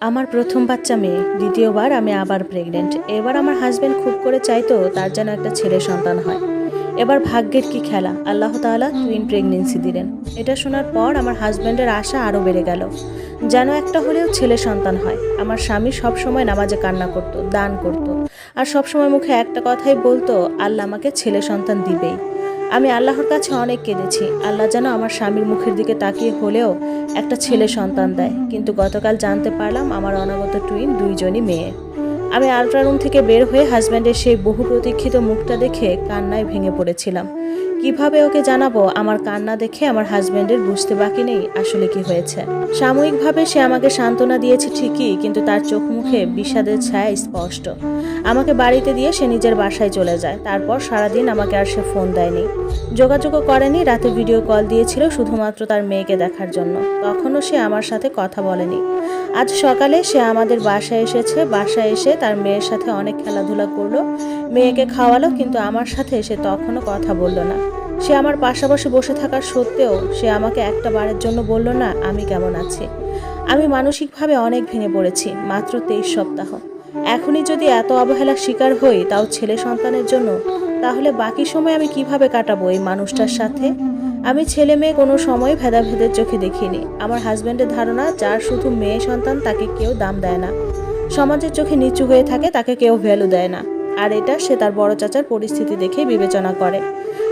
আমার প্রথম বাচ্চা মেয়ে, দ্বিতীয়বার আমি আবার প্রেগনেন্ট। এবার আমার হাজব্যান্ড খুব করে চাইতো তার যেন একটা ছেলে সন্তান হয়। এবার ভাগ্যের কি খেলা, আল্লাহ তাআলা টুইন প্রেগনেন্সি দিলেন। এটা শোনার পর আমার হাজব্যান্ডের আশা আরও বেড়ে গেল, যেন একটা হলেও ছেলে সন্তান হয়। আমার স্বামী সবসময় নামাজে কান্না করতো, দান করতো, আর সবসময় মুখে একটা কথাই বলতো, আল্লাহ আমাকে ছেলে সন্তান দিবেই। আমি আল্লাহর কাছে অনেক কেঁদেছি, আল্লাহ যেন আমার স্বামীর মুখের দিকে তাকিয়ে হলেও একটা ছেলে সন্তান দেয়। কিন্তু গতকাল জানতে পারলাম আমার অনাগত টুইন দুইজনই মেয়ে। আমি আল্ট্রারুম থেকে বের হয়ে হাজব্যান্ডের সেই বহু প্রতীক্ষিত মুখটা দেখে কান্নায় ভেঙে পড়েছিলাম। কিভাবে ওকে জানাবো আমার কান্না দেখে আমার হাজব্যান্ডের বুঝতে বাকি নেই আসলে কি হয়েছে। সাময়িকভাবে সে আমাকে সান্ত্বনা দিয়েছে ঠিকই, কিন্তু তার চোখ মুখে বিষাদের ছায়া স্পষ্ট। আমাকে বাড়িতে দিয়ে সে নিজের বাসায় চলে যায়। তারপর সারাদিন আমাকে আর সে ফোন দেয়নি, যোগাযোগও করেনি। রাতে ভিডিও কল দিয়েছিল শুধুমাত্র তার মেয়েকে দেখার জন্য, তখনও সে আমার সাথে কথা বলেনি। আজ সকালে সে আমাদের বাসায় এসেছে। বাসায় এসে তার মেয়ের সাথে অনেক খেলাধুলা করলো, মেয়েকে খাওয়ালো, কিন্তু আমার সাথে সে তখনও কথা বলল না। সে আমার পাশাপাশি বসে থাকার সত্ত্বেও সে আমাকে একটা বারের জন্য বলল না আমি কেমন আছি। আমি মানসিকভাবে অনেক ভেঙে পড়েছি। মাত্র 23 সপ্তাহ, এখনই যদি এত অবহেলার শিকার হই, তাও ছেলে সন্তানের জন্য, তাহলে বাকি সময় আমি কিভাবে কাটাবো এই মানুষটার সাথে। আমি ছেলে মেয়ে কোনো সময় ভেদাভেদের চোখে দেখিনি। আমার হাজব্যান্ডের ধারণা, যার শুধু মেয়ে সন্তান তাকে কেউ দাম দেয় না, সমাজের চোখে নিচু হয়ে থাকে, তাকে কেউ ভ্যালু দেয় না। আর এটা সে তার বড় চাচার পরিস্থিতি দেখে বিবেচনা করে।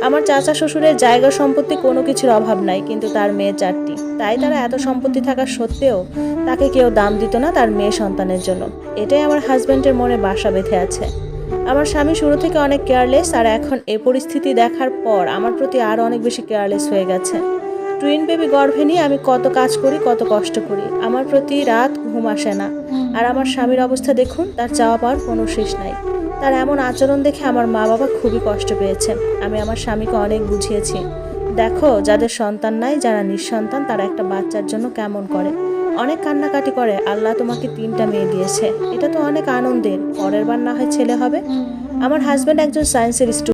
আমার চাচা শ্বশুরের জায়গা সম্পত্তি কোনো কিছুর অভাব নাই, কিন্তু তার মেয়ে 4টি। তাই তারা এত সম্পত্তি থাকা সত্ত্বেও তাকে কেউ দাম দিত না তার মেয়ে সন্তানের জন্য। এটাই আমার হাজব্যান্ডের মনে বাসা বেঁধে আছে। আমার স্বামী শুরু থেকে অনেক কেয়ারলেস, আর এখন এই পরিস্থিতি দেখার পর আমার প্রতি আরও অনেক বেশি কেয়ারলেস হয়ে গেছে। টুইন বেবি গর্ভে নিয়ে আমি কত কাজ করি, কত কষ্ট করি, আমার প্রতি রাত ঘুম আসে না। আর আমার স্বামীর অবস্থা দেখুন, তার চাওয়া পাওয়ার কোনো শেষ নাই। তার এমন আচরণ দেখে আমার মা বাবা খুবই কষ্ট পেয়েছে। আমি আমার স্বামীকে অনেক বুঝিয়েছি, দেখো যাদের সন্তান নাই, যারা নিঃসন্তান, তারা একটা বাচ্চার জন্য কেমন করে, অনেক কান্নাকাটি করে। আল্লাহ তোমাকে 3টা মেয়ে দিয়েছে, এটা তো অনেক আনন্দের, পরের বার না হয় ছেলে হবে। আমার হাজব্যান্ড একজন সায়েন্সের স্টুডেন্ট।